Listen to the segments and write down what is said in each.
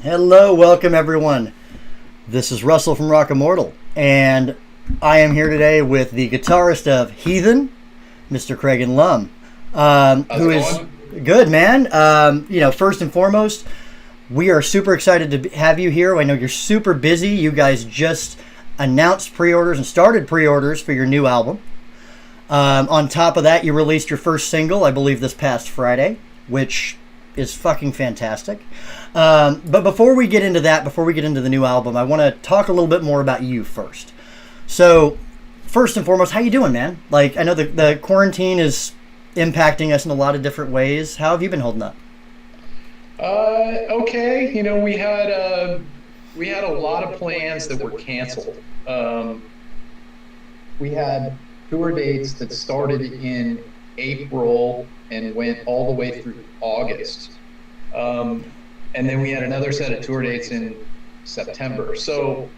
Hello, welcome everyone. This is Russell from Immortal, and I am here today with the guitarist of Heathen, Mr. Kragen Lum, who is good, man. First and foremost, we are super excited to have you here. I know you're super busy. You guys just announced pre-orders and started pre-orders for your new album. On top of that, you released your first single, I believe, this past Friday, which is fucking fantastic. But before we get into that, before we get into the new album, I want to talk a little bit more about you first. So, first and foremost, how you doing, man? Like, I know the quarantine is impacting us in a lot of different ways. How have you been holding up? Okay. You know, we had a lot of plans that were canceled. We had tour dates that started in April and went all the way through August. And then we had another set of tour dates in September. So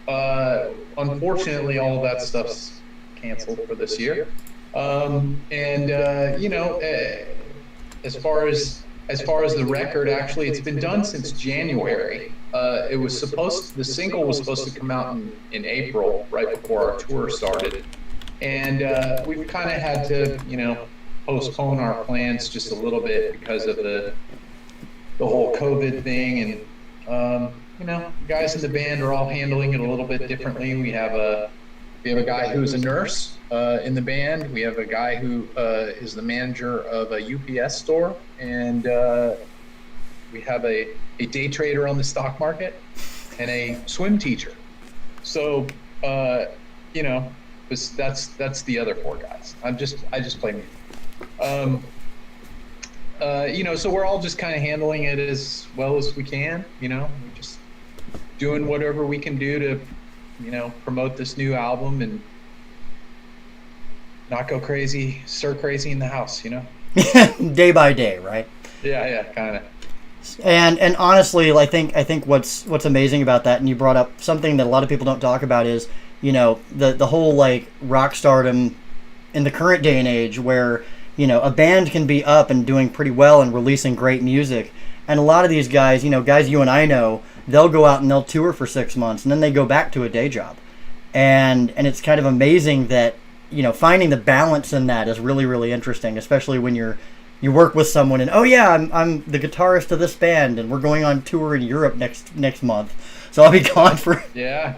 unfortunately, all of that stuff's canceled for this year. As far as the record, actually, it's been done since January. The single was supposed to come out in April, right before our tour started. And we've kind of had to, postpone our plans just a little bit because of the whole COVID thing. And, guys in the band are all handling it a little bit differently. We have a guy who's a nurse in the band. We have a guy who is the manager of a UPS store. And we have a day trader on the stock market and a swim teacher. So, that's the other four guys. I just play music. So we're all just kind of handling it as well as we can. We're just doing whatever we can do to, promote this new album and not go crazy, stir crazy in the house. Day by day, right? Yeah, kind of. And honestly, I think what's amazing about that, and you brought up something that a lot of people don't talk about, is the whole like rock stardom in the current day and age, where a band can be up and doing pretty well and releasing great music, and a lot of these guys, guys you and I know, they'll go out and they'll tour for 6 months and then they go back to a day job, and it's kind of amazing that finding the balance in that is really, really interesting, especially when you work with someone and, oh yeah, I'm the guitarist of this band and we're going on tour in Europe next month, so I'll be gone for yeah.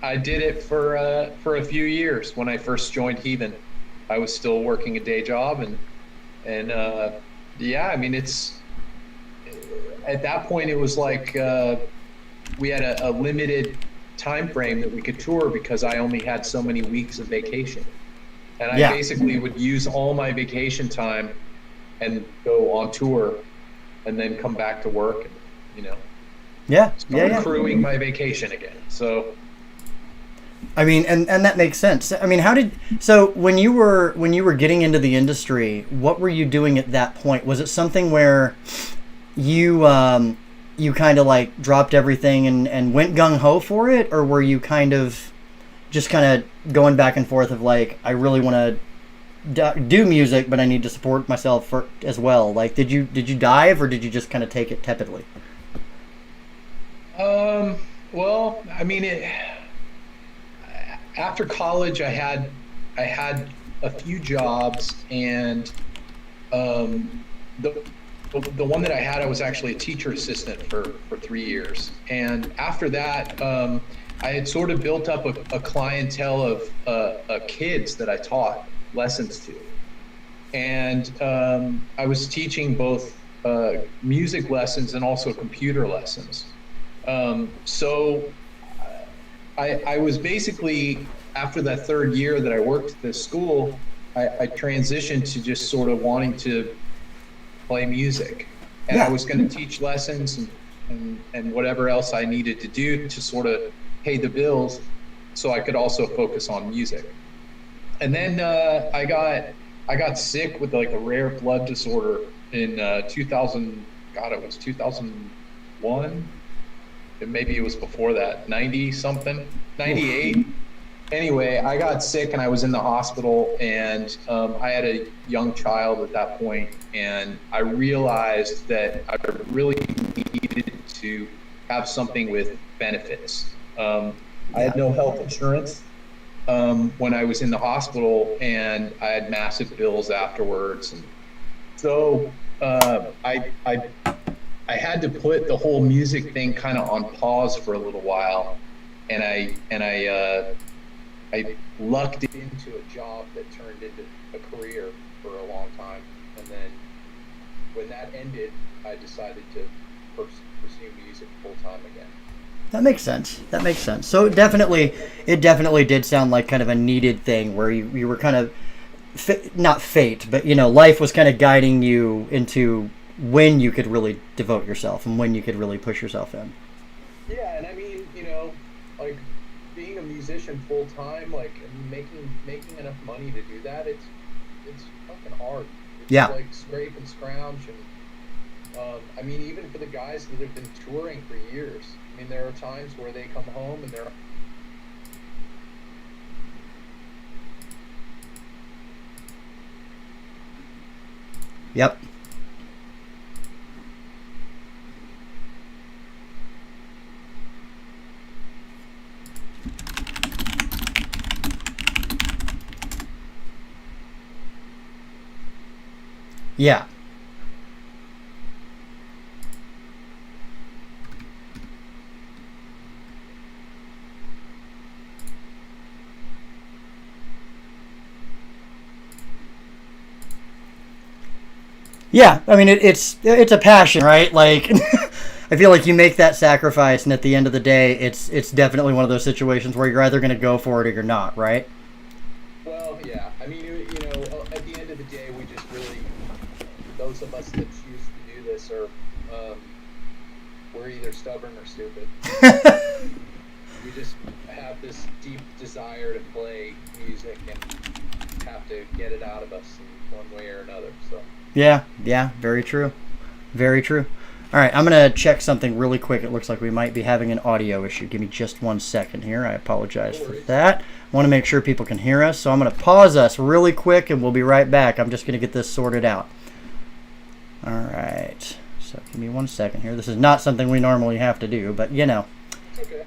I did it for a few years. When I first joined Heathen, I was still working a day job, and it's at that point it was like we had a limited time frame that we could tour because I only had so many weeks of vacation, and I basically would use all my vacation time and go on tour, and then come back to work, and start accruing my vacation again. So, I mean, and that makes sense. I mean, so when you were getting into the industry, what were you doing at that point? Was it something where you kind of like dropped everything and went gung ho for it, or were you kind of going back and forth of like, I really want to do music, but I need to support myself as well? Like, did you dive, or did you just kind of take it tepidly? Well, I mean, after college, I had a few jobs, and the one that I had, I was actually a teacher assistant for 3 years. And after that, I had sort of built up a clientele of kids that I taught lessons to. And I was teaching both music lessons and also computer lessons. So I was basically, after that third year that I worked at this school, I transitioned to just sort of wanting to play music. And I was going to teach lessons and whatever else I needed to do to sort of pay the bills so I could also focus on music. And then I got sick with like a rare blood disorder in 2000, God, it was 2001. Maybe it was before that, 90 something, 98. Anyway, I got sick and I was in the hospital, and I had a young child at that point, and I realized that I really needed to have something with benefits. I had no health insurance when I was in the hospital, and I had massive bills afterwards. And so I had to put the whole music thing kind of on pause for a little while, and I lucked into a job that turned into a career for a long time, and then when that ended, I decided to pursue music full time again. That makes sense. That makes sense. So it definitely did sound like kind of a needed thing where you were kind of not fate, but life was kind of guiding you into when you could really devote yourself and when you could really push yourself in. Yeah, and I mean, like being a musician full time, like making enough money to do that, it's fucking hard. It's like scrape and scrounge, and I mean, even for the guys that have been touring for years, I mean, there are times where they come home and they're Yep. Yeah. Yeah, I mean it's a passion, right? Like I feel like you make that sacrifice, and at the end of the day, it's definitely one of those situations where you're either going to go for it or you're not, right? Well, yeah. I mean, at the end of the day, we just really, those of us that choose to do this are, we're either stubborn or stupid. We just have this deep desire to play music and have to get it out of us in one way or another. So. Yeah, very true. Very true. All right, I'm going to check something really quick. It looks like we might be having an audio issue. Give me just 1 second here. I apologize for that. I want to make sure people can hear us, so I'm going to pause us really quick, and we'll be right back. I'm just going to get this sorted out. All right, so give me 1 second here. This is not something we normally have to do, but Okay.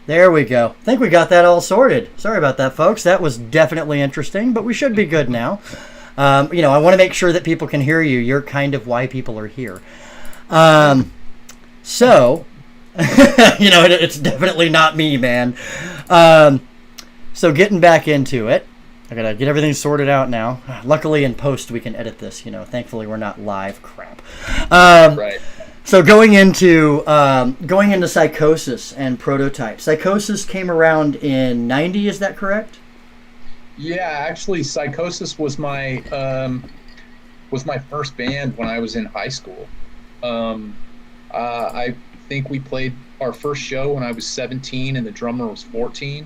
There we go. I think we got that all sorted. Sorry about that, folks. That was definitely interesting, but we should be good now. I want to make sure that people can hear you. You're kind of why people are here. So, it's definitely not me, man. So getting back into it. I gotta get everything sorted out now. Luckily, in post, we can edit this. Thankfully, we're not live. Crap. Right. So going into Psychosis and Prototype. Psychosis came around in '90. Is that correct? Yeah, actually, Psychosis was my first band when I was in high school. I think we played our first show when I was 17 and the drummer was 14,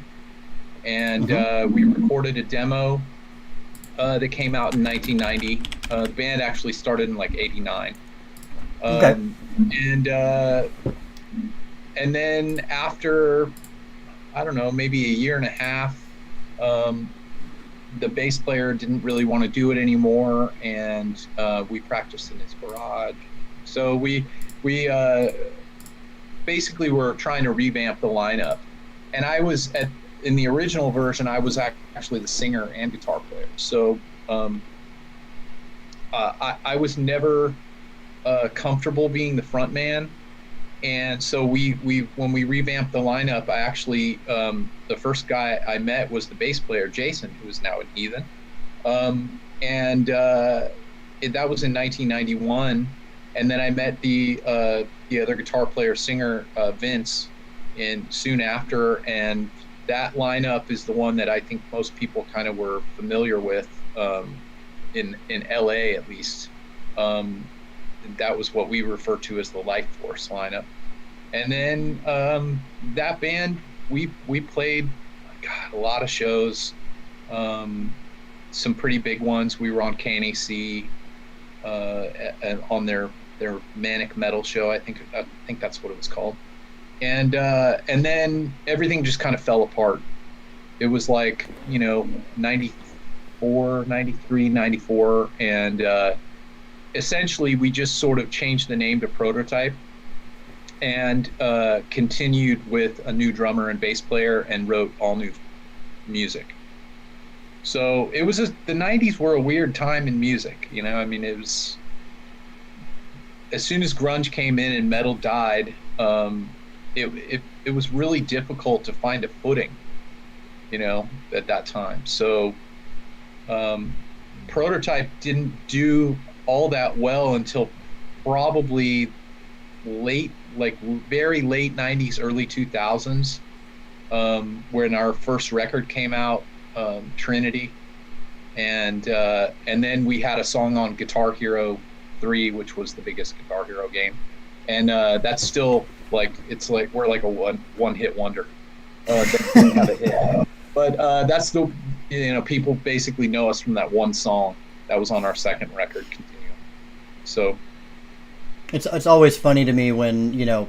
and we recorded a demo that came out in 1990. The band actually started in like '89. Okay. And then after, I don't know, maybe a year and a half, the bass player didn't really want to do it anymore, and we practiced in his garage. So we basically were trying to revamp the lineup. And I was in the original version, I was actually the singer and guitar player. So I was never comfortable being the front man. And so we when we revamped the lineup, I actually the first guy I met was the bass player Jason, who is now in Heathen, and that was in 1991. And then I met the other guitar player singer Vince, and soon after. And that lineup is the one that I think most people kind of were familiar with in LA at least. That was what we refer to as the Life Force lineup. And then that band, we played a lot of shows, some pretty big ones. We were on KNAC on their Manic Metal show. I think that's what it was called. And then everything just kind of fell apart. It was like 94, 93, 94, and essentially we just sort of changed the name to Prototype and continued with a new drummer and bass player and wrote all new music. So it was the 90s were a weird time in music. I mean, it was, as soon as grunge came in and metal died, it was really difficult to find a footing, at that time. So Prototype didn't do all that well until probably very late 90s, early 2000s, when our first record came out, Trinity, and then we had a song on Guitar Hero 3, which was the biggest Guitar Hero game, and that's still we're like a one hit wonder. Didn't have a hit, but that's the people basically know us from that one song that was on our second record, Continuum. So it's always funny to me when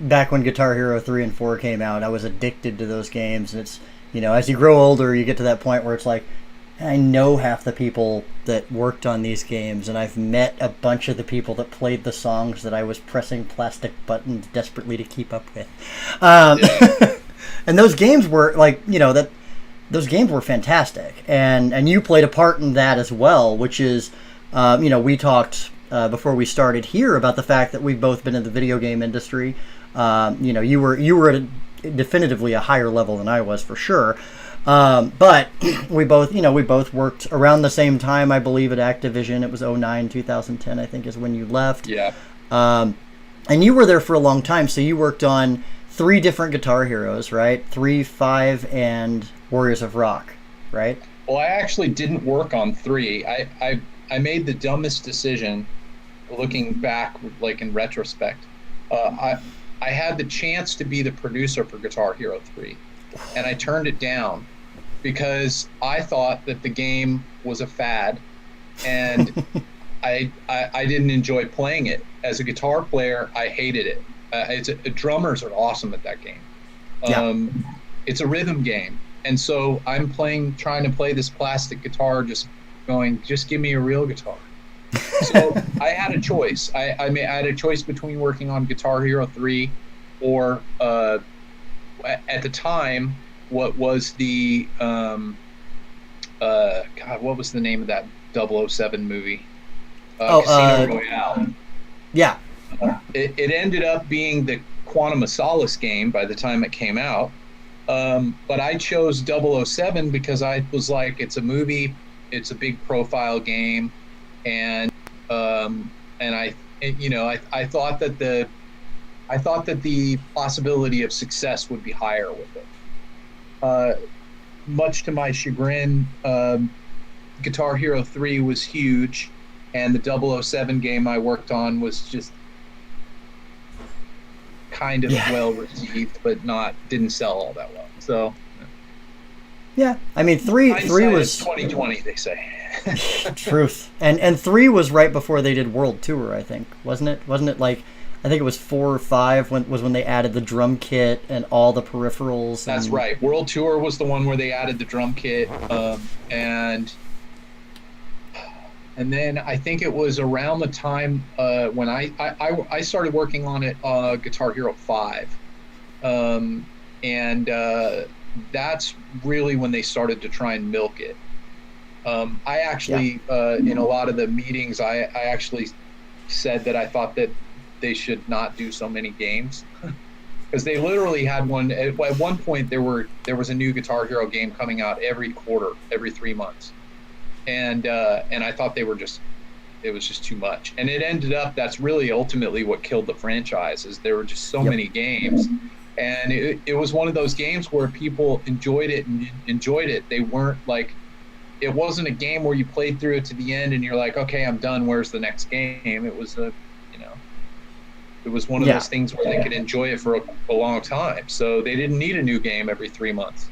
back when Guitar Hero 3 and 4 came out, I was addicted to those games, and it's as you grow older, you get to that point where it's like, I know half the people that worked on these games, and I've met a bunch of the people that played the songs that I was pressing plastic buttons desperately to keep up with. And those games were those games were fantastic, and you played a part in that as well, which is, we talked before we started here about the fact that we've both been in the video game industry. You were at definitively a higher level than I was, for sure. But we both worked around the same time, I believe, at Activision. It was 2009, 2010, I think, is when you left. Yeah. And you were there for a long time, so you worked on 3 different Guitar Heroes, right? 3, 5, and Warriors of Rock, right? Well, I actually didn't work on 3. I made the dumbest decision, looking back, in retrospect. I had the chance to be the producer for Guitar Hero 3, and I turned it down because I thought that the game was a fad, and I didn't enjoy playing it. As a guitar player, I hated it. Drummers are awesome at that game. It's a rhythm game, and so I'm trying to play this plastic guitar, just give me a real guitar. So I had a choice. I had a choice between working on Guitar Hero 3 or at the time, what was the what was the name of that 007 movie? Casino Royale. Yeah. It ended up being the Quantum of Solace game by the time it came out. But I chose 007 because I was like, it's a movie, it's a big profile game, and I thought that the possibility of success would be higher with it. Much to my chagrin, Guitar Hero 3 was huge, and the 007 game I worked on was just kind of well received, but didn't sell all that well. So yeah, I mean, three was 2020, they say. Truth. And 3 was right before they did World Tour, I think, wasn't it? I think it was 4 or 5 when they added the drum kit and all the peripherals. That's right. World Tour was the one where they added the drum kit, and then I think it was around the time when I started working on it, Guitar Hero 5, and that's really when they started to try and milk it. I actually, in a lot of the meetings, I actually said that I thought that they should not do so many games. Because they literally had one at one point. There was a new Guitar Hero game coming out every quarter, every 3 months, and I thought it was just too much. And it ended up, that's really ultimately what killed the franchise, is there were just so many games, and it was one of those games where people enjoyed it. They weren't like, it wasn't a game where you played through it to the end and you're like, okay, I'm done. Where's the next game? It was it was one of those things where they could enjoy it for a long time. So they didn't need a new game every 3 months.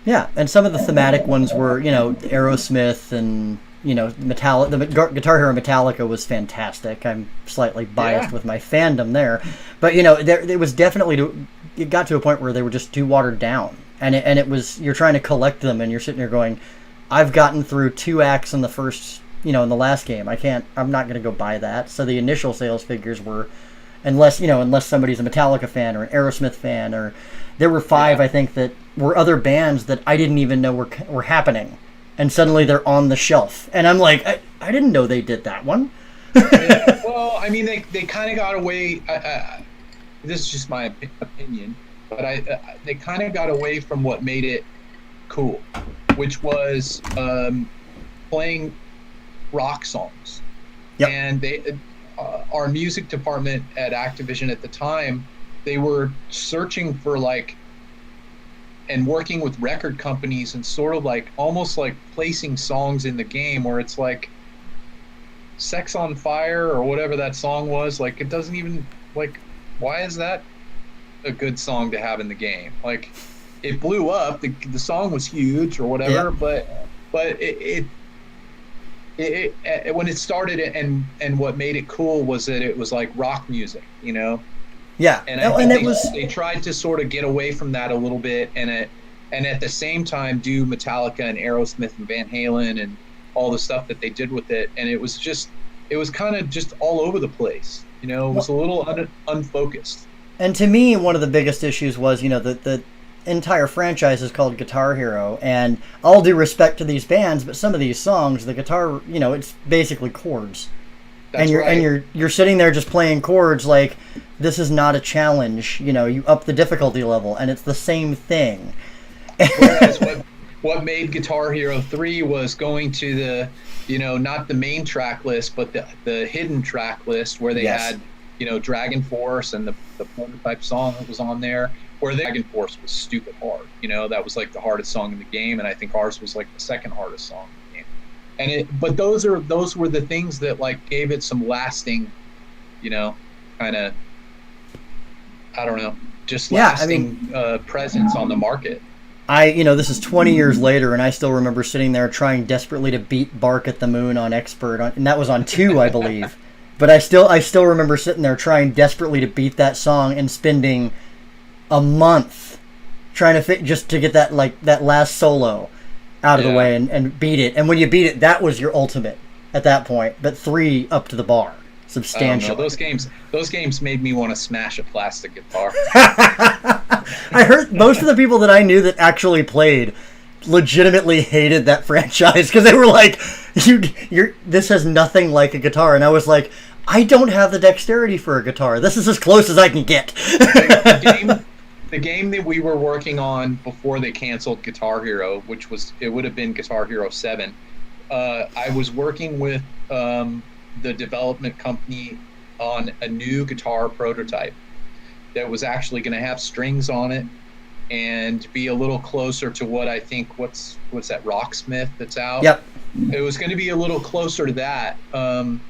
Yeah, and some of the thematic ones were, Aerosmith and, Metallica. The Guitar Hero Metallica was fantastic. I'm slightly biased with my fandom there. But, it was definitely, it got to a point where they were just too watered down. And it was, you're trying to collect them and you're sitting there going, I've gotten through 2 acts in the first, in the last game. I'm not going to go buy that. So the initial sales figures were, unless somebody's a Metallica fan or an Aerosmith fan, or there were 5, I think, that were other bands that I didn't even know were happening. And suddenly they're on the shelf. And I'm like, I didn't know they did that one. Well, I mean, they kind of got away. This is just my opinion, but they kind of got away from what made it cool, which was playing rock songs. Yep. And our music department at Activision at the time, they were searching for and working with record companies and sort of almost like placing songs in the game where it's like Sex on Fire or whatever that song was. It doesn't even, why is that a good song to have in the game? It blew up, the song was huge or whatever, but it when it started, and what made it cool was that it was like rock music, Yeah, and I think they tried to sort of get away from that a little bit, and at the same time do Metallica and Aerosmith and Van Halen and all the stuff that they did with it, and it was kind of just all over the place, it was a little unfocused. And to me, one of the biggest issues was, the entire franchise is called Guitar Hero, and all due respect to these bands, but some of these songs, the guitar, it's basically chords. That's right. And you're sitting there just playing chords like this is not a challenge. You up the difficulty level, and it's the same thing. Whereas what made Guitar Hero 3 was going to the, not the main track list, but the hidden track list where they had, Dragon Force and the prototype song that was on there. Where the Dragon Force was stupid hard, that was the hardest song in the game, and I think ours was the second hardest song in the game. But those were the things that gave it some lasting, kind of, I don't know, just lasting presence on the market. This is 20 years later, and I still remember sitting there trying desperately to beat Bark at the Moon on Expert, and that was on 2, I believe. But I still remember sitting there trying desperately to beat that song and spending a month trying to just to get that that last solo out of the way and beat it. And when you beat it, that was your ultimate at that point. But 3 up to the bar substantially. Those games made me want to smash a plastic guitar. I heard most of the people that I knew that actually played legitimately hated that franchise because they were like, this has nothing like a guitar. And I was like, I don't have the dexterity for a guitar. This is as close as I can get. The game that we were working on before they canceled Guitar Hero, it would have been Guitar Hero 7. I was working with the development company on a new guitar prototype that was actually going to have strings on it and be a little closer to what I think, what's that Rocksmith that's out? Yep. It was going to be a little closer to that. And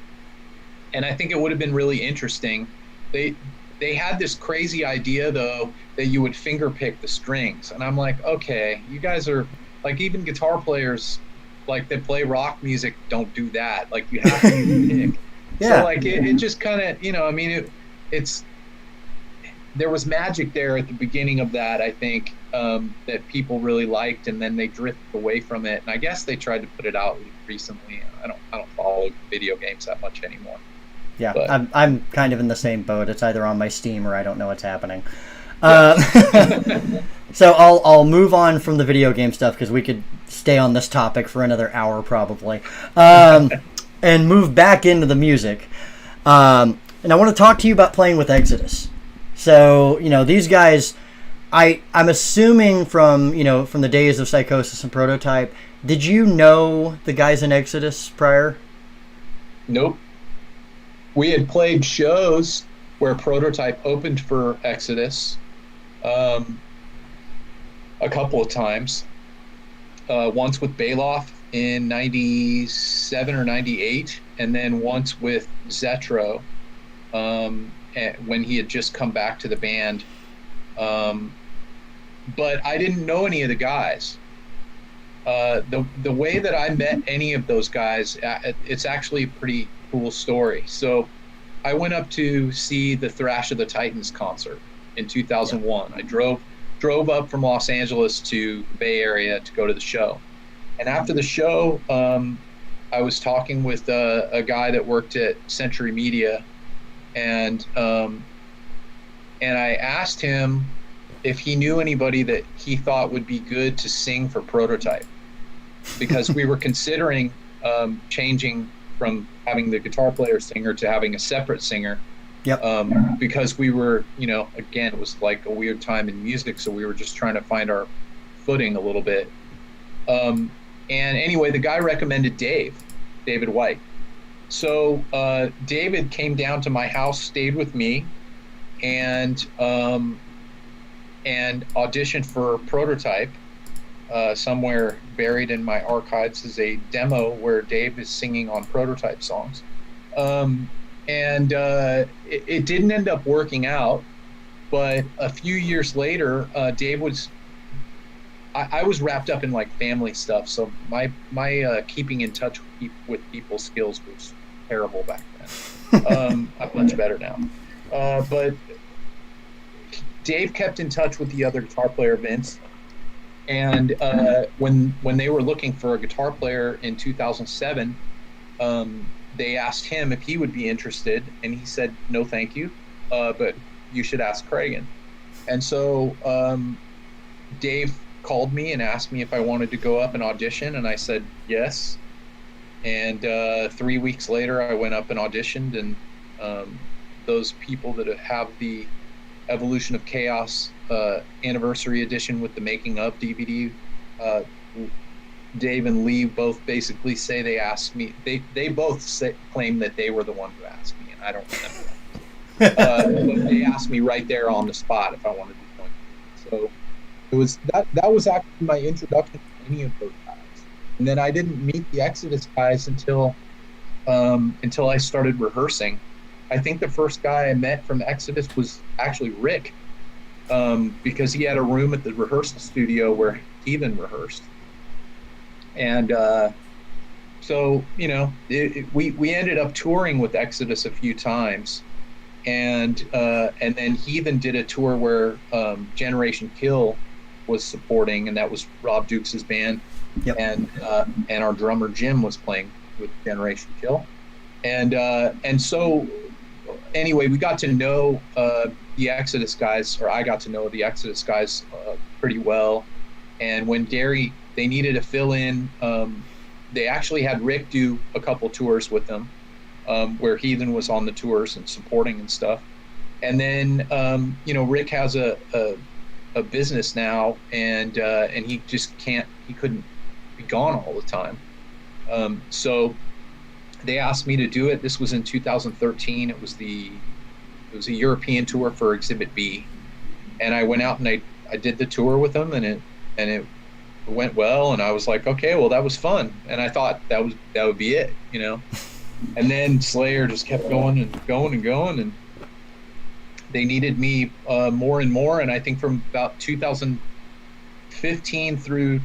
I think it would have been really interesting. They had this crazy idea, though, that you would finger pick the strings. And I'm like, okay, you guys are, even guitar players, that play rock music don't do that. You have to pick. Yeah. So, it just kind of, it's, there was magic there at the beginning of that, I think, that people really liked, and then they drifted away from it. And I guess they tried to put it out recently. I don't follow video games that much anymore. Yeah, but I'm kind of in the same boat. It's either on my Steam or I don't know what's happening. So I'll move on from the video game stuff because we could stay on this topic for another hour probably, and move back into the music. And I want to talk to you about playing with Exodus. So, these guys, I'm assuming from the days of Psychosis and Prototype, did you know the guys in Exodus prior? Nope. We had played shows where Prototype opened for Exodus a couple of times. Once with Bailoff in 97 or 98, and then once with Zetro when he had just come back to the band. But I didn't know any of the guys. The way that I met any of those guys, it's actually a pretty cool story. So I went up to see the Thrash of the Titans concert in 2001. I drove up from Los Angeles to the Bay Area to go to the show. And after the show, I was talking with a guy that worked at Century Media, and I asked him if he knew anybody that he thought would be good to sing for Prototype, because we were considering changing from having the guitar player singer to having a separate singer. Yep. Because we were, again, it was like a weird time in music, so we were just trying to find our footing a little bit. And anyway, the guy recommended David White. So David came down to my house, stayed with me, and auditioned for Prototype. Somewhere buried in my archives is a demo where Dave is singing on Prototype songs. It didn't end up working out, but a few years later, Dave was. I was wrapped up in like family stuff, so my keeping in touch with people's skills was terrible back then. I'm much better now, but Dave kept in touch with the other guitar player, Vince, and when they were looking for a guitar player in 2007. They asked him if he would be interested, and he said, no, thank you, but you should ask Kragen. And so Dave called me and asked me if I wanted to go up and audition, and I said yes. And 3 weeks later, I went up and auditioned, and those people that have the Evolution of Chaos anniversary edition with the making of DVD, Dave and Lee both basically say they asked me. They both claim that they were the one who asked me, and I don't remember that. But they asked me right there on the spot if I wanted to join. So it was that was actually my introduction to any of those guys. And then I didn't meet the Exodus guys until I started rehearsing. I think the first guy I met from Exodus was actually Rick, because he had a room at the rehearsal studio where Heathen rehearsed. And so, we ended up touring with Exodus a few times, and then Heathen did a tour where Generation Kill was supporting, and that was Rob Dukes' band. Yep. And our drummer Jim was playing with Generation Kill, and so anyway, we got to know the Exodus guys, or I got to know the Exodus guys pretty well. And when they needed to fill in, they actually had Rick do a couple tours with them, where Heathen was on the tours and supporting and stuff. And then Rick has a business now, and he just he couldn't be gone all the time. So they asked me to do it. This was in 2013. It was a European tour for Exhibit B, and I went out and I did the tour with them, and it went well, and I was like, okay, well, that was fun, and I thought that would be it, And then Slayer just kept going and going and going, and they needed me more and more. And I think from about 2015 through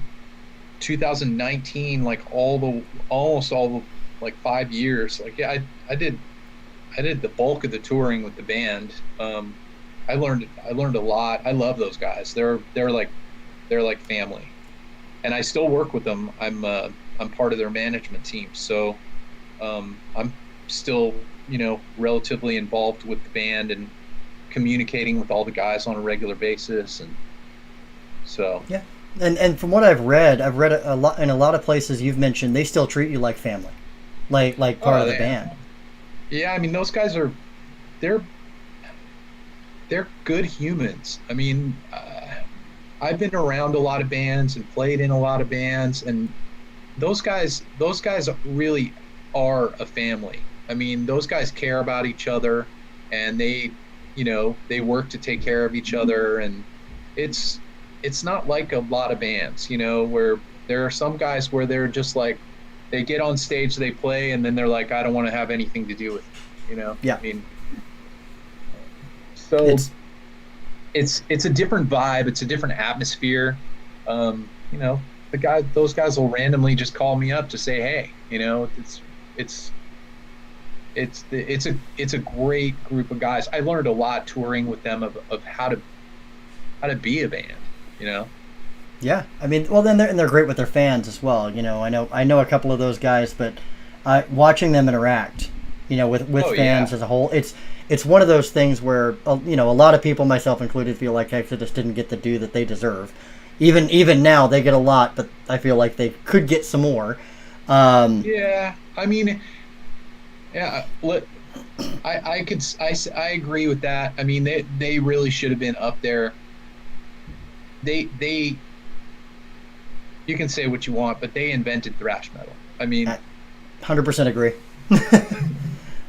2019, like almost all the like 5 years, like I did the bulk of the touring with the band. I learned a lot. I love those guys. They're like family, and I still work with them. I'm part of their management team, so I'm still relatively involved with the band and communicating with all the guys on a regular basis. And so yeah, and from what I've read a lot in a lot of places you've mentioned, they still treat you like family, like part of the band. Yeah, I mean, those guys are they're they're good humans. I mean, I've been around a lot of bands and played in a lot of bands, and those guys really are a family. I mean, those guys care about each other, and they work to take care of each other, and it's it's not like a lot of bands, where there are some guys where they're just like they get on stage, they play, and then they're like, I don't want to have anything to do with Yeah, I mean, so it's it's a different vibe, it's a different atmosphere. Those guys will randomly just call me up to say, hey, it's it's a great group of guys. I learned a lot touring with them of how to be a band, you know. yeah. I mean, well, then they're great with their fans as well. I know a couple of those guys, but watching them interact, with Oh fans yeah. as a whole, it's one of those things where a lot of people, myself included, feel like Exodus didn't get the due that they deserve. Even now, they get a lot, but I feel like they could get some more. Yeah, I mean, yeah. I agree with that. I mean, they really should have been up there. They you can say what you want, but they invented thrash metal. I mean, 100% agree.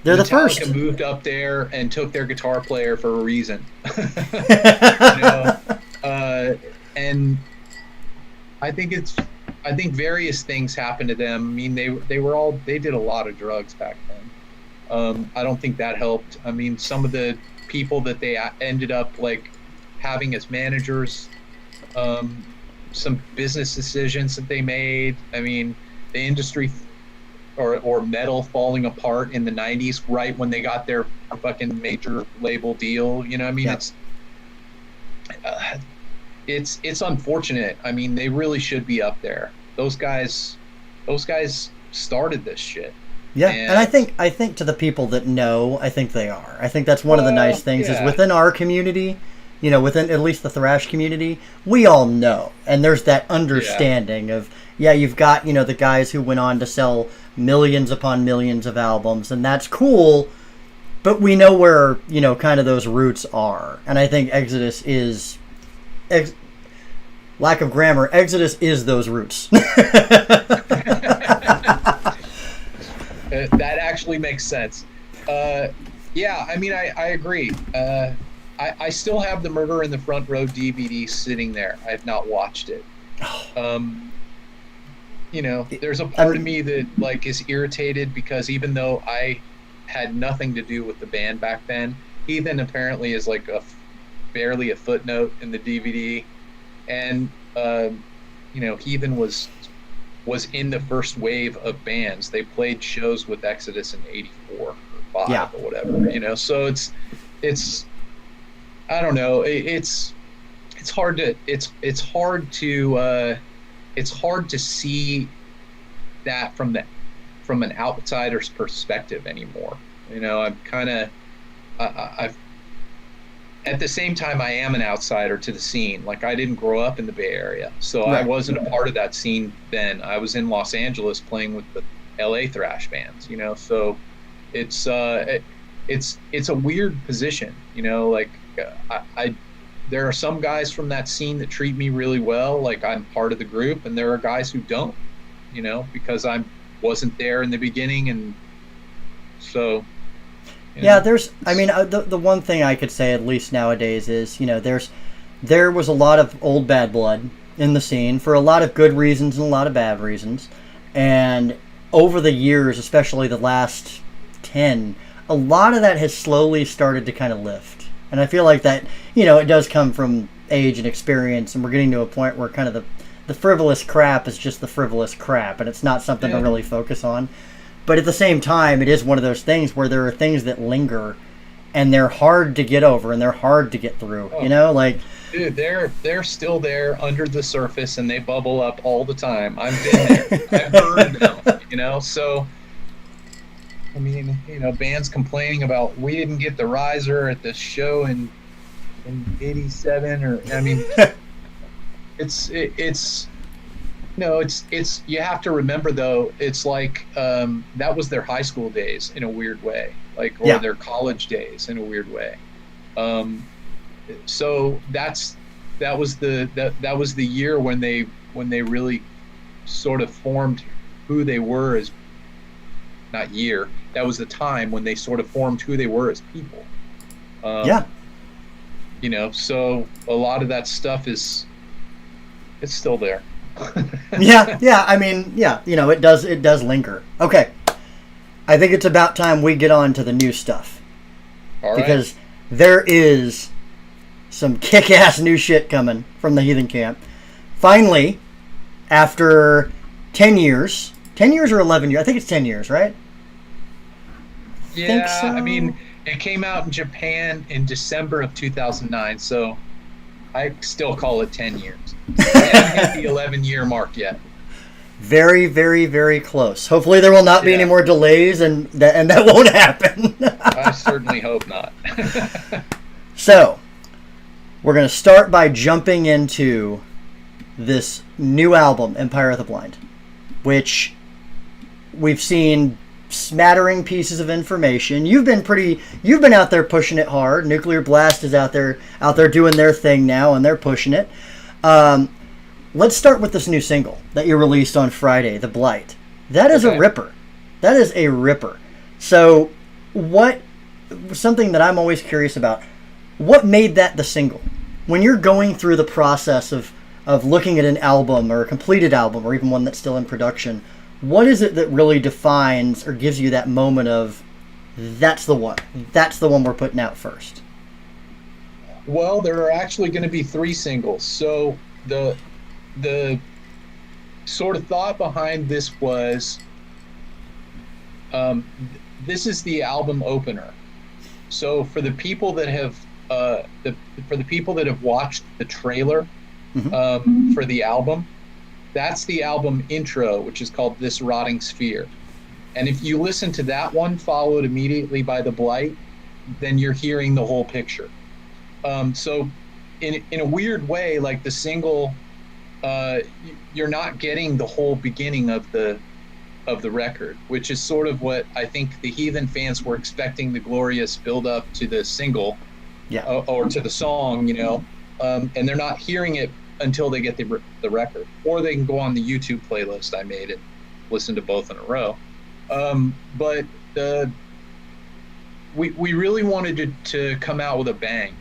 They're the Metallica first. moved up there and took their guitar player for a reason. you know, uh, and I think various things happened to them. I mean, they did a lot of drugs back then. I don't think that helped. I mean, some of the people that they ended up like having as managers, um, some business decisions that they made. I mean, the industry or metal falling apart in the 90s right when they got their fucking major label deal. I mean, Yeah. uh, it's unfortunate. I mean, they really should be up there. Those guys started this shit. Yeah, and I And think I think to the people that know, I think they are. I think that's one of the nice well, things is yeah, within our community, within at least the thrash community, we all know, and there's that yeah. understanding of yeah, you've got the guys who went on to sell millions upon millions of albums, and that's cool. But we know where kind of those roots are, and I think Exodus is ex- lack of grammar. Exodus is those roots. That actually makes sense. Uh, yeah, I mean, I agree. I still have the Murder in the Front Row DVD sitting there. I have not watched it. Um, there's a part of I'm me that like is irritated because even though I had nothing to do with the band back then, Heathen apparently is like barely a footnote in the DVD, and Heathen was in the first wave of bands. They played shows with Exodus in '84 or yeah. '5 or whatever. So it's I don't know. It's hard to it's hard to see that from an outsider's perspective anymore. I'm kind of I've at the same time I am an outsider to the scene. Like I didn't grow up in the Bay Area, so I Right. wasn't a part of that scene then. I was in Los Angeles playing with the LA thrash bands. So it's it's a weird position. Like I there are some guys from that scene that treat me really well, like I'm part of the group, and there are guys who don't. Because I wasn't there in the beginning, and so you Yeah, know there's. I it's mean, the one thing I could say at least nowadays is there was a lot of old bad blood in the scene for a lot of good reasons and a lot of bad reasons, and over the years, especially the last 10, a lot of that has slowly started to kind of lift, and I feel like that it does come from age and experience, and we're getting to a point where kind of the frivolous crap is just the frivolous crap, and it's not something to yeah. really focus on. But at the same time, it is one of those things where there are things that linger, and they're hard to get over, and they're hard to get through. Oh, Like dude, they're still there under the surface, and they bubble up all the time. I've been there. I've heard them. So I mean, bands complaining about we didn't get the riser at the show in '87, or I mean, it's you have to remember though, it's like that was their high school days in a weird way. like, or their college days in a weird way. So that was the year when they really sort of formed who they were as, not year, that was the time when they sort of formed who they were as people. You know, so a lot of that stuff it's still there. yeah. I mean, yeah, you know, it does linger. Okay. I think it's about time we get on to the new stuff. All right. Because there is some kick-ass new shit coming from the Heathen camp. Finally, after 10 years or 11 years, I think it's 10 years, right? Yeah, so. I mean, it came out in Japan in December of 2009, so I still call it 10 years. I haven't hit the 11-year mark yet. Very, very, very close. Hopefully there will not be any more delays, and that won't happen. I certainly hope not. So, we're going to start by jumping into this new album, Empire of the Blind, which we've seen smattering pieces of information. You've been out there pushing it hard. Nuclear Blast is out there doing their thing now, and they're pushing it. Let's start with this new single that you released on Friday, The Blight. That is a ripper. That is a ripper. So, something that I'm always curious about, what made that the single? When you're going through the process of looking at an album or a completed album or even one that's still in production, what is it that really defines or gives you that moment of, that's the one we're putting out first? Well, there are actually going to be 3 singles. So the sort of thought behind this was, this is the album opener. So for the people that have watched the trailer for the album, that's the album intro, which is called This Rotting Sphere. And if you listen to that one, followed immediately by The Blight, then you're hearing the whole picture. So in a weird way, like the single, you're not getting the whole beginning of the record, which is sort of what I think the Heathen fans were expecting, the glorious build up to the single, or to the song, you know, and they're not hearing it until they get the record, or they can go on the YouTube playlist I made and listen to both in a row. But we really wanted to come out with a bang.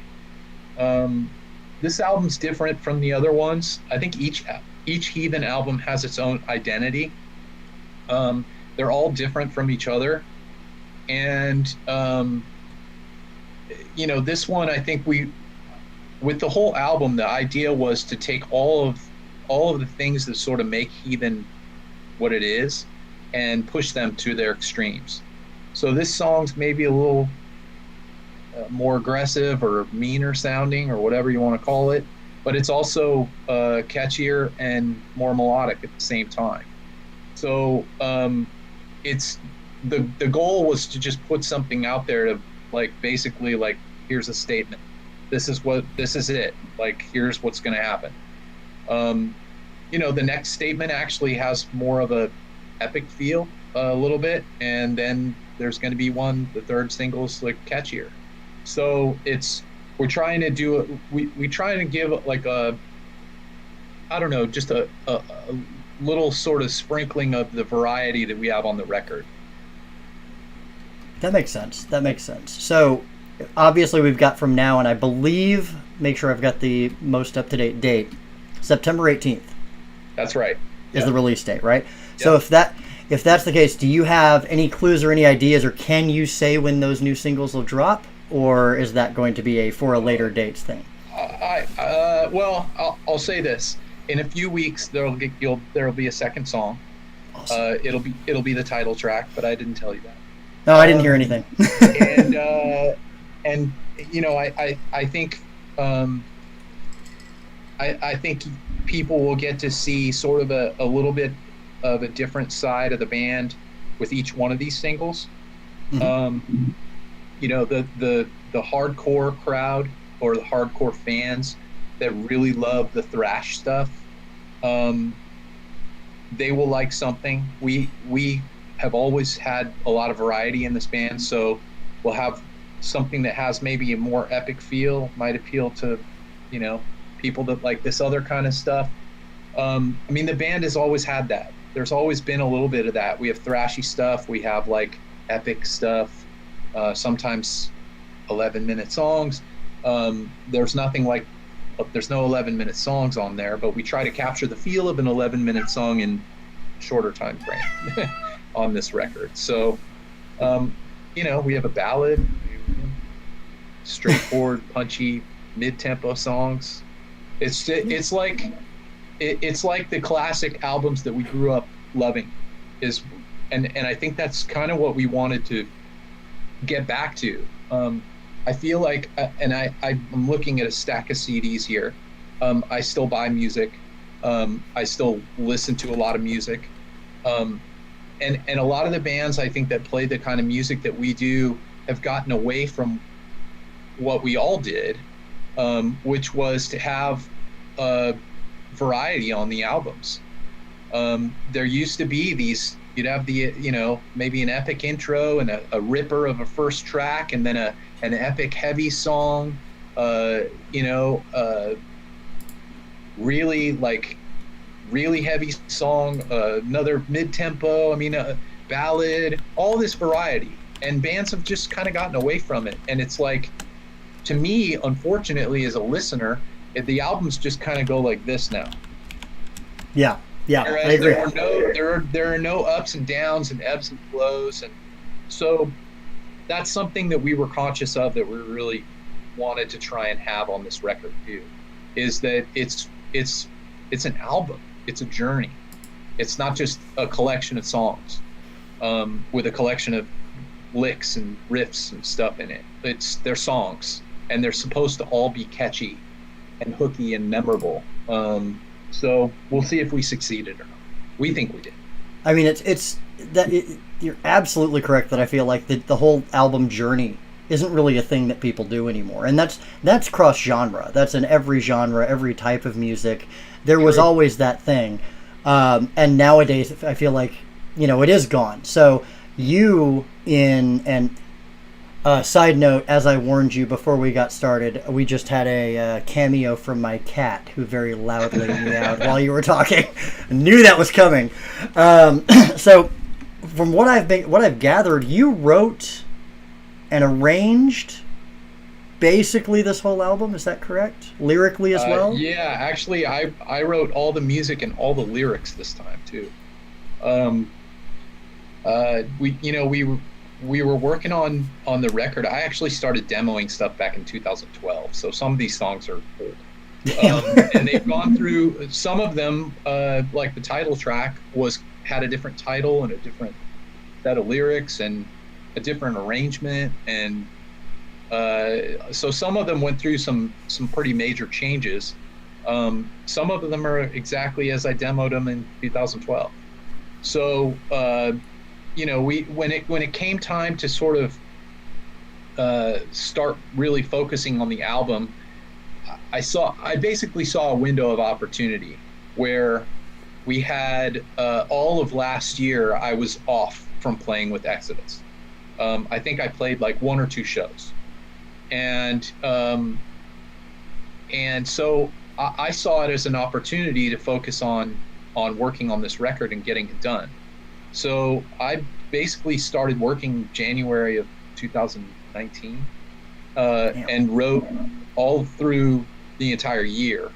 This album's different from the other ones. I think each Heathen album has its own identity. They're all different from each other, and you know, this one, I think with the whole album, the idea was to take all of the things that sort of make Heathen what it is and push them to their extremes. So this song's maybe a little more aggressive or meaner sounding or whatever you want to call it, but it's also catchier and more melodic at the same time. So it's the goal was to just put something out there to, like, basically, like, here's a statement. This is it. Like, here's what's going to happen. You know, the next statement actually has more of a epic feel a little bit, and then there's going to be the third single's like catchier. So we're trying to do it. We try to give like a, I don't know, just a little sort of sprinkling of the variety that we have on the record. That makes sense. So obviously we've got from now, and I believe, make sure I've got the most up-to-date date, September 18th. That's right. Is the release date, right? Yep. So if that's the case, do you have any clues or any ideas, or can you say when those new singles will drop, or is that going to be for a later dates thing? Well, I'll say this: in a few weeks there'll be a second song. Awesome. It'll be the title track, but I didn't tell you that. No, I didn't hear anything. And you know, I think I think people will get to see sort of a little bit of a different side of the band with each one of these singles. Mm-hmm. You know, the hardcore crowd or the hardcore fans that really love the thrash stuff, they will like something. We have always had a lot of variety in this band, so we'll have something that has maybe a more epic feel, might appeal to, people that like this other kind of stuff. I mean, the band has always had that. There's always been a little bit of that. We have thrashy stuff. We have like epic stuff. Sometimes 11-minute songs. There's nothing like, there's no 11-minute songs on there, but we try to capture the feel of an 11-minute song in shorter time frame on this record. So, we have a ballad, straightforward, punchy, mid-tempo songs. It's like the classic albums that we grew up loving, and I think that's kind of what we wanted to get back to. I feel like, and I'm looking at a stack of CDs here. I still buy music. I still listen to a lot of music. And a lot of the bands, I think, that play the kind of music that we do have gotten away from what we all did, which was to have variety on the albums. There used to be these, you'd have maybe an epic intro and a ripper of a first track, and then an epic heavy song, really heavy song, another mid-tempo, ballad, all this variety. And bands have just kind of gotten away from it. And it's like, to me, unfortunately, as a listener, the albums just kind of go like this now. Yeah, whereas I agree. There are no ups and downs and ebbs and flows. And so that's something that we were conscious of, that we really wanted to try and have on this record too, is that it's an album. It's a journey. It's not just a collection of songs with a collection of licks and riffs and stuff in it. They're songs, and they're supposed to all be catchy and hooky and memorable. So we'll see if we succeeded or not. We think we did. I mean, you're absolutely correct that I feel like the whole album journey isn't really a thing that people do anymore. And that's cross genre. That's in every genre, every type of music. There was always that thing. And nowadays, I feel like, it is gone. So side note, as I warned you before we got started, we just had a cameo from my cat, who very loudly meowed while you were talking. I knew that was coming. So from what I've gathered, you wrote and arranged basically this whole album. Is that correct? Lyrically as well? Yeah, actually, I wrote all the music and all the lyrics this time too. We were working on the record. I actually started demoing stuff back in 2012, so some of these songs are old. And they've gone through some of them, like the title track had a different title and a different set of lyrics and a different arrangement, and so some of them went through some pretty major changes. Some of them are exactly as I demoed them in 2012. So when it came time to sort of start really focusing on the album, I basically saw a window of opportunity where we had all of last year I was off from playing with Exodus. I think I played like 1 or 2 shows, and so I saw it as an opportunity to focus on working on this record and getting it done. So I basically started working January of 2019 and wrote all through the entire year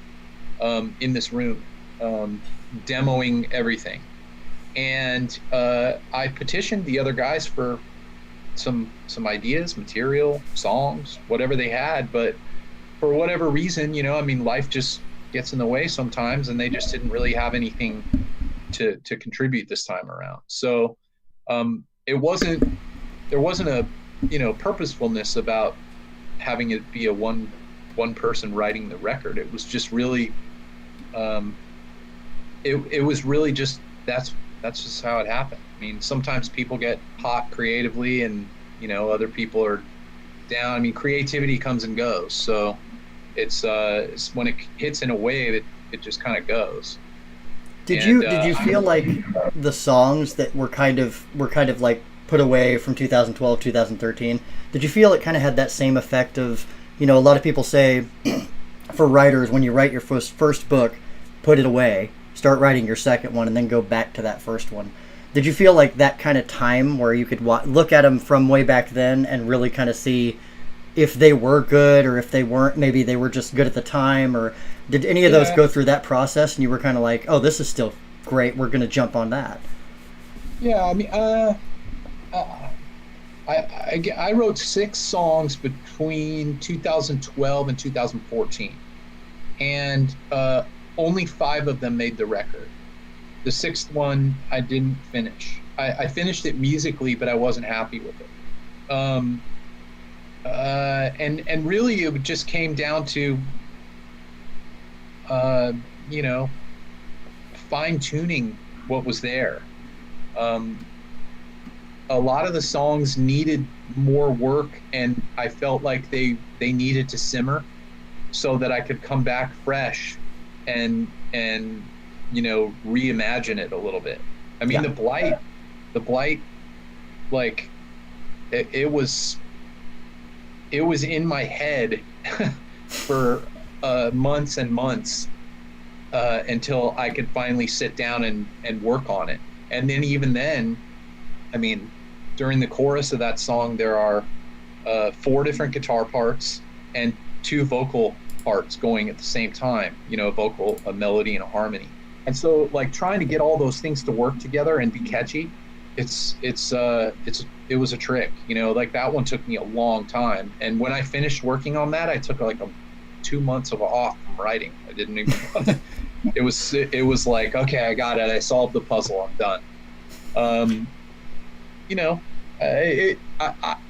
in this room, demoing everything. And I petitioned the other guys for some ideas, material, songs, whatever they had. But for whatever reason, life just gets in the way sometimes, and they just didn't really have anything to contribute this time around. So there wasn't a purposefulness about having it be a one person writing the record. It was just really it was really just that's just how it happened. I mean, sometimes people get hot creatively, and other people are down. Creativity comes and goes. So it's when it hits in a wave, it just kind of goes. Did you feel like the songs that were kind of like put away from 2012, 2013. Did you feel it kind of had that same effect of, a lot of people say for writers, when you write your first book, put it away, start writing your second one, and then go back to that first one. Did you feel like that kind of time where you could look at them from way back then and really kind of see if they were good or if they weren't, maybe they were just good at the time? Or did any of those go through that process and you were kind of like, oh, this is still great, we're going to jump on that? Yeah, I mean, I wrote 6 songs between 2012 and 2014, and only 5 of them made the record. The 6th one I didn't finish. I finished it musically, but I wasn't happy with it. And really, it just came down to, fine tuning what was there. A lot of the songs needed more work, and I felt like they needed to simmer so that I could come back fresh and reimagine it a little bit. I mean, the blight, like it was in my head for months and months until I could finally sit down and work on it. And then even then, I mean, during the chorus of that song, there are 4 different guitar parts and 2 vocal parts going at the same time, a vocal, a melody, and a harmony. And so, like, trying to get all those things to work together and be catchy, it was a trick, like that one took me a long time. And when I finished working on that, I took like 2 months off from writing. I didn't even it was like, okay, I got it, I solved the puzzle, I'm done.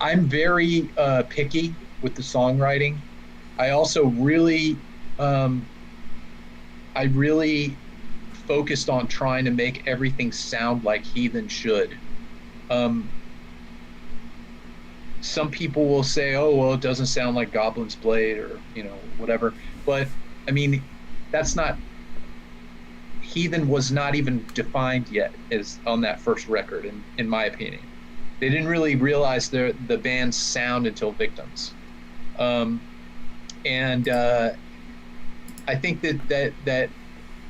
I'm very picky with the songwriting. I also really focused on trying to make everything sound like Heathen should. Some people will say, oh, well, it doesn't sound like Goblin's Blade or, whatever. But, I mean, that's not... Heathen was not even defined yet as on that first record, in my opinion. They didn't really realize the band's sound until Victims. I think that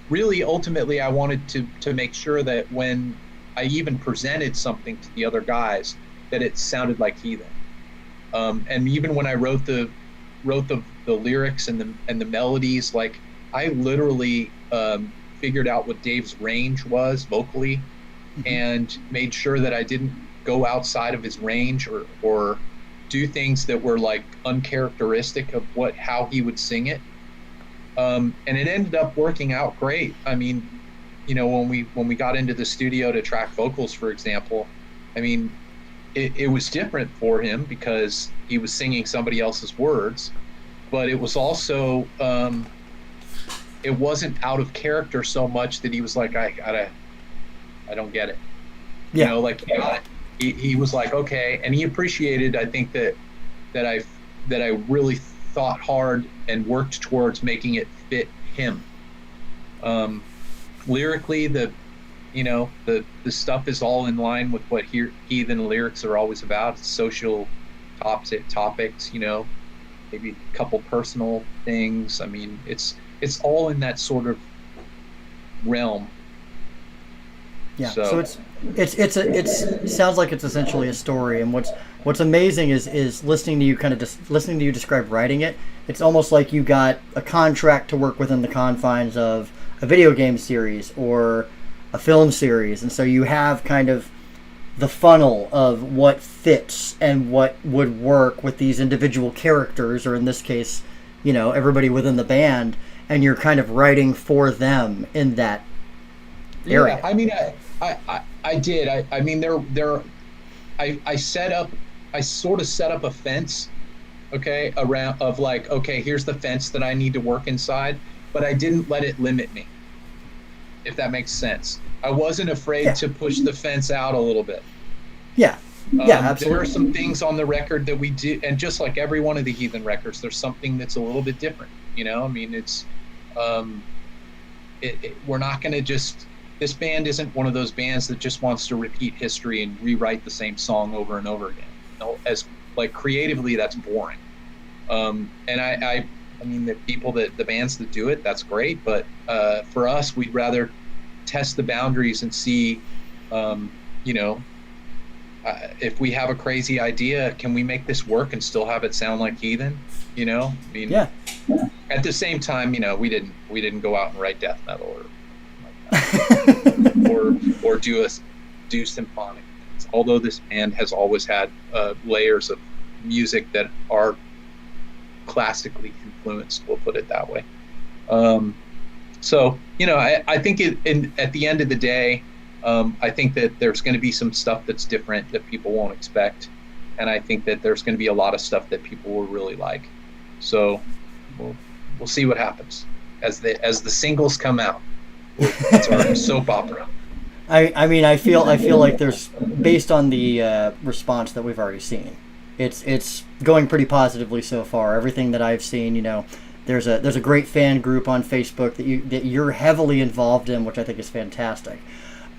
really ultimately I wanted to make sure that when I even presented something to the other guys, that it sounded like Heathen. And even when I wrote the lyrics and the melodies, like I literally figured out what Dave's range was vocally, and made sure that I didn't go outside of his range or do things that were like uncharacteristic of how he would sing it. And it ended up working out great. I mean, when we got into the studio to track vocals, for example, I mean, it was different for him because he was singing somebody else's words, but it was also, it wasn't out of character so much that he was like, I don't get it. Yeah. He was like, okay. And he appreciated, I think that I really thought hard and worked towards making it fit him. Lyrically, the stuff is all in line with what Heathen lyrics are always about. Social topics, maybe a couple personal things. I mean, it's all in that sort of realm. Yeah. So it sounds like it's essentially a story. And what's amazing is listening to you describe writing it. It's almost like you got a contract to work within the confines of a video game series or a film series, and so you have kind of the funnel of what fits and what would work with these individual characters, or in this case, everybody within the band, and you're kind of writing for them in that area. Yeah, I mean, I did. I mean, I sort of set up a fence, okay, around of like, okay, here's the fence that I need to work inside, but I didn't let it limit me, if that makes sense. I wasn't afraid to push the fence out a little bit. Yeah. Yeah, absolutely. There are some things on the record that we do, and just like every one of the Heathen records, there's something that's a little bit different. I mean, it's we're not going to just this band isn't one of those bands that just wants to repeat history and rewrite the same song over and over again. As like creatively, that's boring. And I mean, the bands that do it, that's great. But for us, we'd rather test the boundaries and see, if we have a crazy idea, can we make this work and still have it sound like Heathen? I mean, yeah. At the same time, we didn't go out and write death metal or or do symphonic things. Although this band has always had layers of music that are classically influenced, we'll put it that way. So I think at the end of the day, I think that there's going to be some stuff that's different that people won't expect, and I think that there's going to be a lot of stuff that people will really like. So we'll see what happens as the singles come out. It's our soap opera. I mean, I feel like there's, based on the response that we've already seen, it's going pretty positively so far. Everything that I've seen, there's a great fan group on Facebook that you're heavily involved in, which I think is fantastic.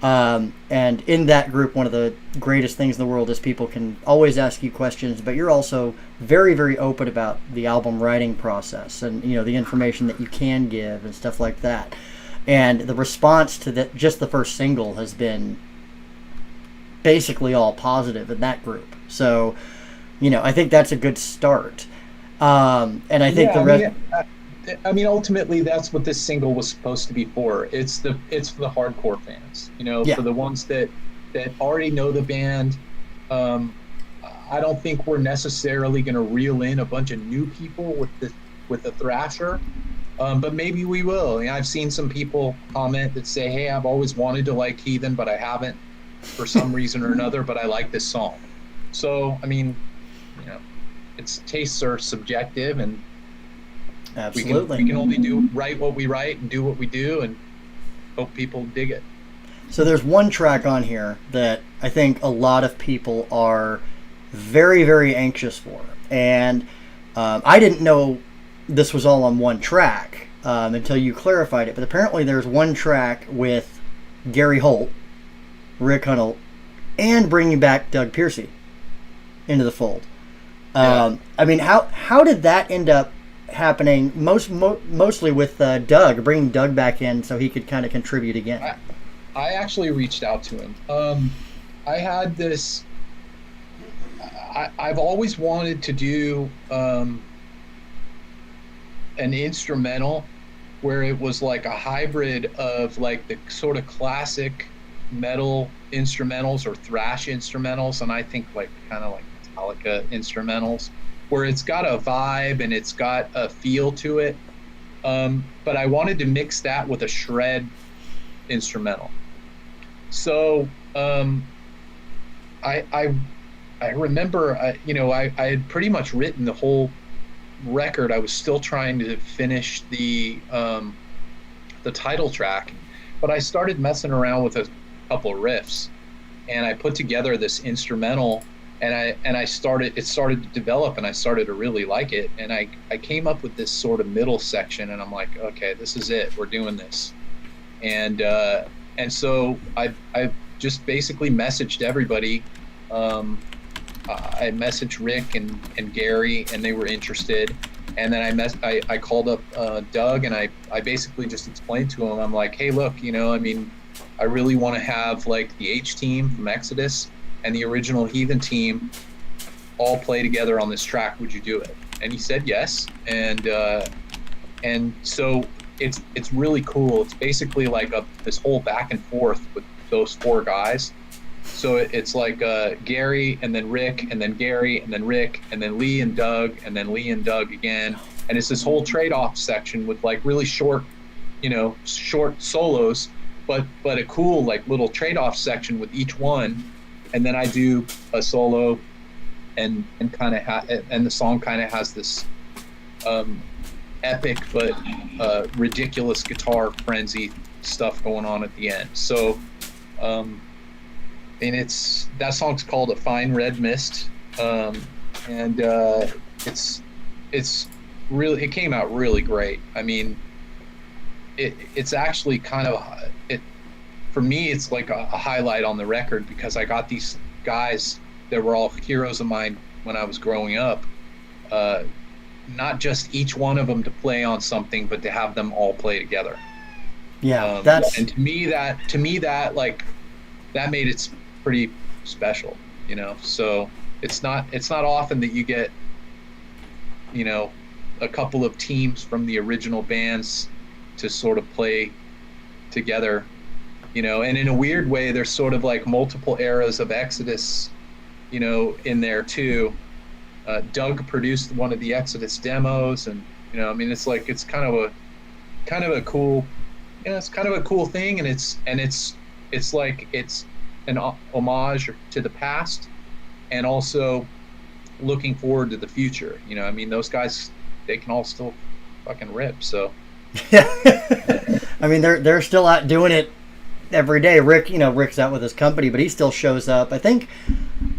And in that group, one of the greatest things in the world is people can always ask you questions, but you're also very, very open about the album writing process and the information that you can give and stuff like that. And the response to just the first single has been basically all positive in that group. So, I think that's a good start. And I think the rest. I mean, ultimately, that's what this single was supposed to be for. It's for the hardcore fans, for the ones that already know the band. I don't think we're necessarily going to reel in a bunch of new people with the Thrasher. But maybe we will. I've seen some people comment that say, hey, I've always wanted to like Heathen, but I haven't for some reason or another, but I like this song. So, I mean, its tastes are subjective, and absolutely we can only write what we write and do what we do and hope people dig it. So there's one track on here that I think a lot of people are very, very anxious for. And I didn't know this was all on one track until you clarified it. But apparently there's one track with Gary Holt, Rick Hunnell, and bringing back Doug Piercy into the fold. I mean, how did that end up happening? Mostly with Doug, bringing Doug back in so he could kind of contribute again. I actually reached out to him. I had this. I've always wanted to do an instrumental where it was like a hybrid of like the sort of classic metal instrumentals or thrash instrumentals, and I think like kind of like Metallica instrumentals, where it's got a vibe and it's got a feel to it. But I wanted to mix that with a shred instrumental. So I remember, I had pretty much written the whole record. I was still trying to finish the title track, but I started messing around with a couple of riffs, and I put together this instrumental, and it started to develop, and I started to really like it, and I came up with this sort of middle section, and I'm like, okay, this is it, we're doing this. And so I just basically messaged everybody. I messaged Rick and Gary, and they were interested. And then I called up Doug, and I basically just explained to him, I'm like, hey, look, I mean, I really want to have like the H team from Exodus and the original Heathen team all play together on this track. Would you do it? And he said yes. And so it's really cool. It's basically like this whole back and forth with those four guys. So it's like Gary, and then Rick, and then Gary, and then Rick, and then Lee and Doug, and then Lee and Doug again. And it's this whole trade-off section with like really short solos, but a cool like little trade-off section with each one. And then I do a solo, and kind of and the song kind of has this epic but ridiculous guitar frenzy stuff going on at the end. So. And that song's called A Fine Red Mist, and it's really, it came out really great. I mean, it's actually kind of for me, it's like a highlight on the record because I got these guys that were all heroes of mine when I was growing up. Not just each one of them to play on something, but to have them all play together. Yeah, and to me that like that made it pretty special, you know. So it's not often that you get, you know, a couple of teams from the original bands to sort of play together, you know. And in a weird way, there's sort of like multiple eras of Exodus, you know, in there too. Doug produced one of the Exodus demos, and you know, I mean, it's like it's kind of a cool, you know, it's kind of a cool thing, and it's like it's an homage to the past, and also looking forward to the future. You know, I mean, those guys, they can all still fucking rip. So yeah, I mean, they're still out doing it every day. Rick, you know, Rick's out with his company, but he still shows up.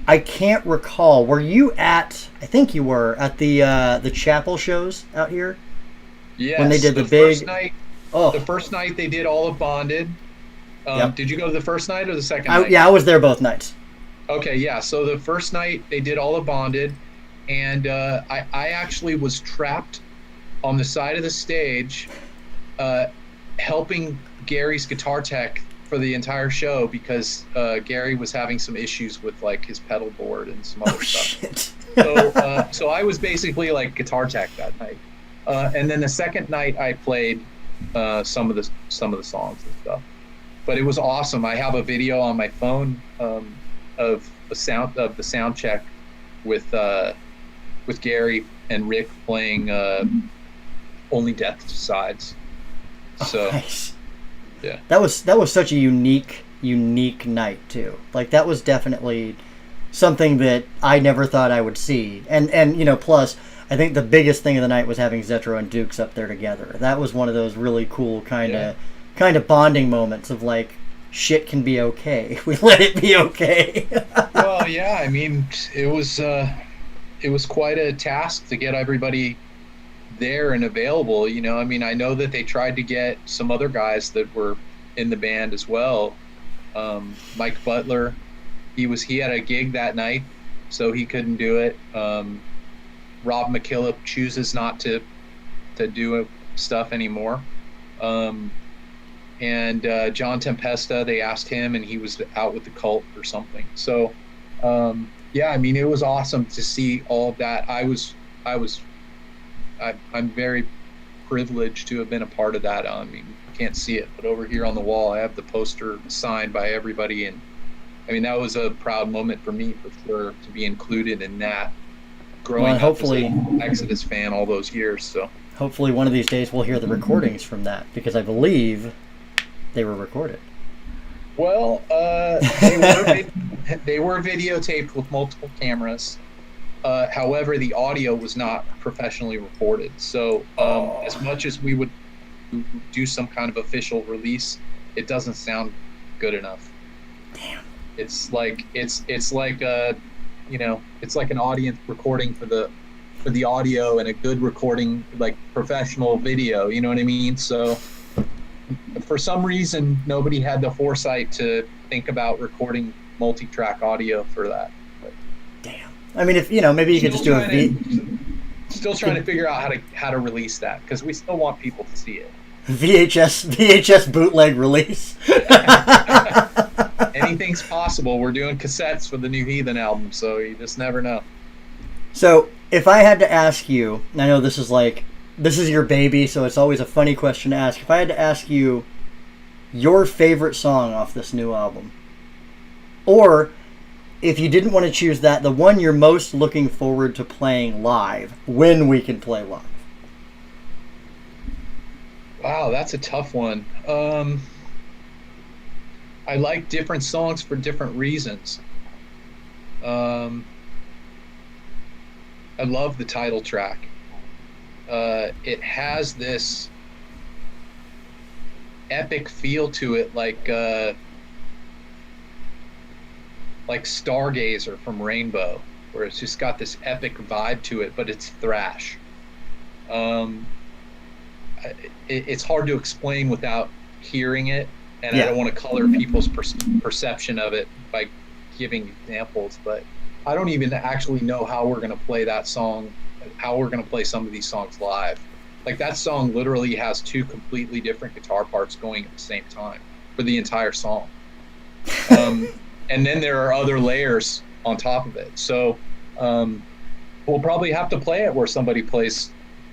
I can't recall. Were you at? I think you were at the chapel shows out here. Yes, when they did the big. First night, the first night they did all of Bonded. Yep. Did you go to the first night or the second night? Yeah, I was there both nights. Okay, yeah. So the first night they did all of Bonded, and I actually was trapped on the side of the stage, helping Gary's guitar tech for the entire show because Gary was having some issues with like his pedal board and some other stuff. Shit. So I was basically like guitar tech that night, and then the second night I played some of the songs and stuff. But it was awesome. I have a video on my phone of the sound check with Gary and Rick playing Only Death Decides. So. Nice. Yeah. That was such a unique night too. Like that was definitely something that I never thought I would see. And you know, plus I think the biggest thing of the night was having Zetro and Dukes up there together. That was one of those really cool kind of bonding moments of like shit can be okay. We let it be okay. Well, yeah, I mean, it was quite a task to get everybody there and available, you know. I mean, I know that they tried to get some other guys that were in the band as well. Mike Butler, he had a gig that night, so he couldn't do it. Rob McKillop chooses not to do stuff anymore. And John Tempesta, they asked him, and he was out with the Cult or something. So yeah, I mean, it was awesome to see all of that. I'm very privileged to have been a part of that. I mean, you can't see it, but over here on the wall, I have the poster signed by everybody. And I mean, that was a proud moment for me, for sure, to be included in that. Growing up as an Exodus fan all those years. So hopefully one of these days we'll hear the recordings from that, because I believe they were recorded. Well, they were videotaped with multiple cameras. However, the audio was not professionally recorded. So as much as we would do some kind of official release, it doesn't sound good enough. Damn. It's like you know, it's like an audience recording for the audio and a good recording, like professional video. You know what I mean? So for some reason, nobody had the foresight to think about recording multi-track audio for that. But, damn. I mean, if you know, maybe you could just do still trying to figure out how to release that, because we still want people to see it. VHS bootleg release. Anything's possible. We're doing cassettes for the new Heathen album, so you just never know. So if I had to ask you, and I know this is your baby, so it's always a funny question to ask. If I had to ask you your favorite song off this new album, or if you didn't want to choose that, the one you're most looking forward to playing live, when we can play live. Wow, that's a tough one. I like different songs for different reasons. I love the title track. It has this epic feel to it, like Stargazer from Rainbow, where it's just got this epic vibe to it, but it's thrash. It's hard to explain without hearing it, and I don't want to color people's perception of it by giving examples, but I don't even actually know how we're going to play that song, how we're going to play some of these songs live. Like that song literally has two completely different guitar parts going at the same time for the entire song. And then there are other layers on top of it. So we'll probably have to play it where somebody plays,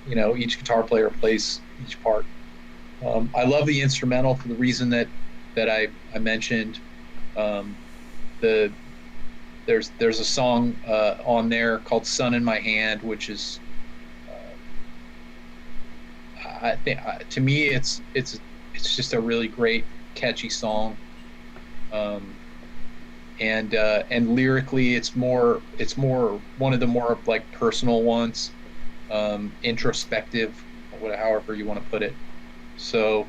each guitar player plays each part. I love the instrumental for the reason that I mentioned. There's a song on there called "Sun in My Hand," which is, I think, to me, it's just a really great, catchy song. And lyrically, it's more one of the more like personal ones, introspective, however you want to put it. So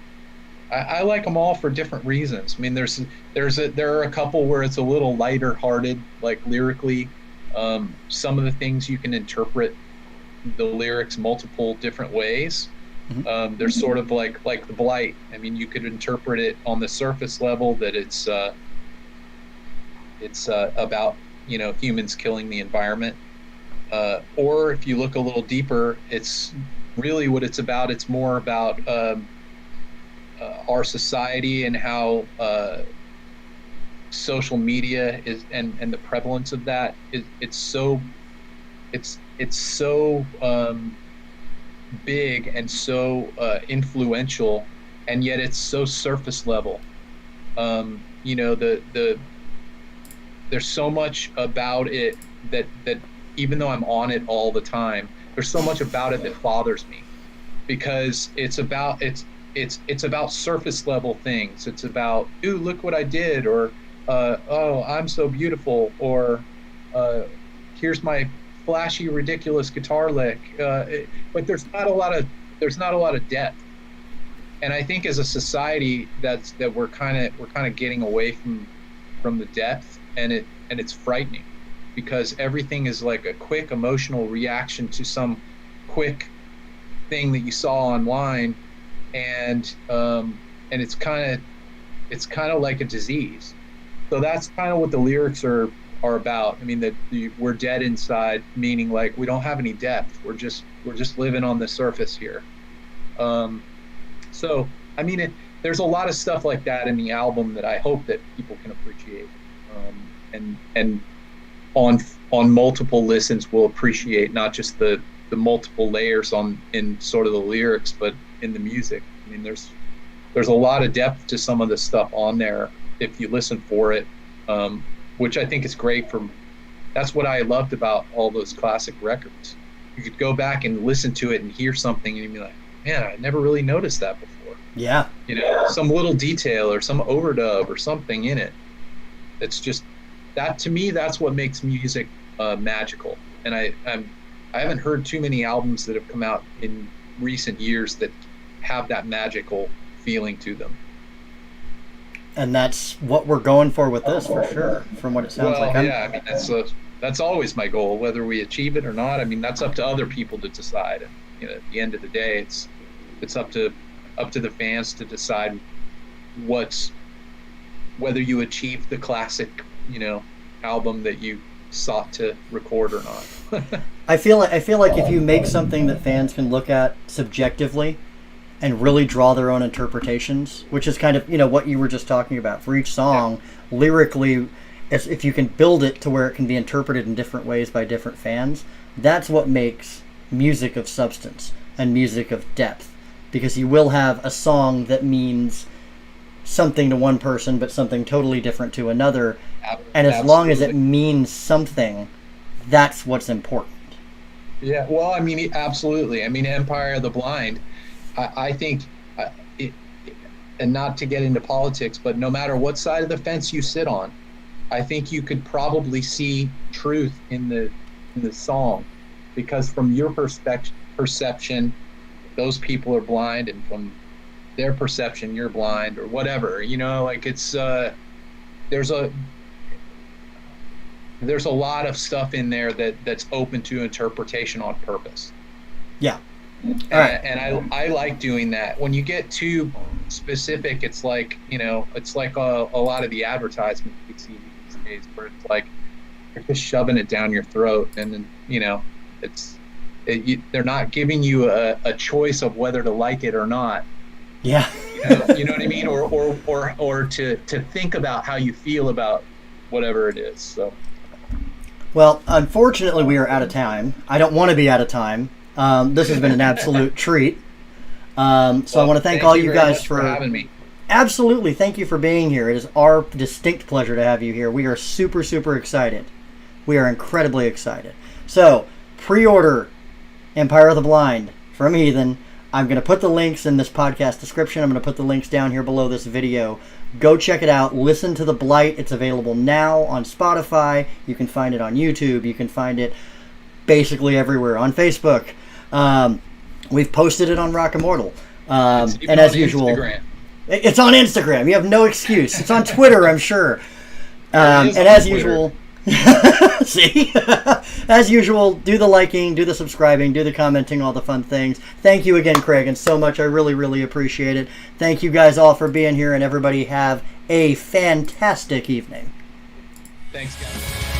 I like them all for different reasons. I mean, there are a couple where it's a little lighter hearted, like lyrically. Some of the things you can interpret the lyrics multiple different ways. Mm-hmm. They're sort of like the Blight. I mean, you could interpret it on the surface level that it's about humans killing the environment, or if you look a little deeper, it's really what it's about. It's more about our society and how social media is and the prevalence of that is it's so big and so influential, and yet it's so surface level. There's so much about it that even though I'm on it all the time, there's so much about it that bothers me, because it's about surface level things. It's about, ooh, look what I did, or oh, I'm so beautiful, or here's my flashy, ridiculous guitar lick. But there's not a lot of depth. And I think as a society that we're kind of getting away from the depth, and it's frightening, because everything is like a quick emotional reaction to some quick thing that you saw online, and it's kind of like a disease. So that's kind of what the lyrics are about. I mean, that we're dead inside, meaning like we don't have any depth. We're just living on the surface here. So I mean, there's a lot of stuff like that in the album that I hope that people can appreciate, and on multiple listens will appreciate not just the multiple layers in sort of the lyrics, but in the music. I mean, there's a lot of depth to some of the stuff on there if you listen for it, which I think is great. That's what I loved about all those classic records. You could go back and listen to it and hear something and you'd be like, man, I never really noticed that before. Yeah. Some little detail or some overdub or something in it. It's just that, to me, that's what makes music magical. And I haven't heard too many albums that have come out in recent years that have that magical feeling to them. And that's what we're going for with this, for sure, from what it sounds like. Yeah, I mean, that's always my goal, whether we achieve it or not. I mean, that's up to other people to decide. And, at the end of the day, it's up to the fans to decide whether you achieve the classic, album that you sought to record or not. I feel like if you make something that fans can look at subjectively and really draw their own interpretations, which is kind of, what you were just talking about. For each song, lyrically, if you can build it to where it can be interpreted in different ways by different fans, that's what makes music of substance and music of depth. Because you will have a song that means something to one person, but something totally different to another. And as long as it means something, that's what's important. Yeah, well, I mean, absolutely. I mean, Empire of the Blind, I think, and not to get into politics, but no matter what side of the fence you sit on, I think you could probably see truth in the song, because from your perception, those people are blind, and from their perception, you're blind, or whatever. Like it's there's a lot of stuff in there that's open to interpretation on purpose. Yeah. And I like doing that. When you get too specific. It's like, it's like a lot of the advertisements we see these days, where it's like they're just shoving it down your throat, and then they're not giving you a choice of whether to like it or not. Yeah. You know what I mean? Or to think about how you feel about whatever it is. So. Well, unfortunately, we are out of time. I don't want to be out of time. This has been an absolute treat. I want to thank all you guys for having me. Absolutely. Thank you for being here. It is our distinct pleasure to have you here. We are super, super excited. We are incredibly excited. So, pre-order Empire of the Blind from Heathen. I'm going to put the links in this podcast description. I'm going to put the links down here below this video. Go check it out. Listen to The Blight. It's available now on Spotify. You can find it on YouTube. You can find it basically everywhere. On Facebook. We've posted it on Rock Immortal. And as usual, Instagram. It's on Instagram. You have no excuse. It's on Twitter, I'm sure. And as usual, see? As usual, do the liking, do the subscribing, do the commenting, all the fun things. Thank you again, Kragen, so much. I really, really appreciate it. Thank you guys all for being here, and everybody have a fantastic evening. Thanks, guys.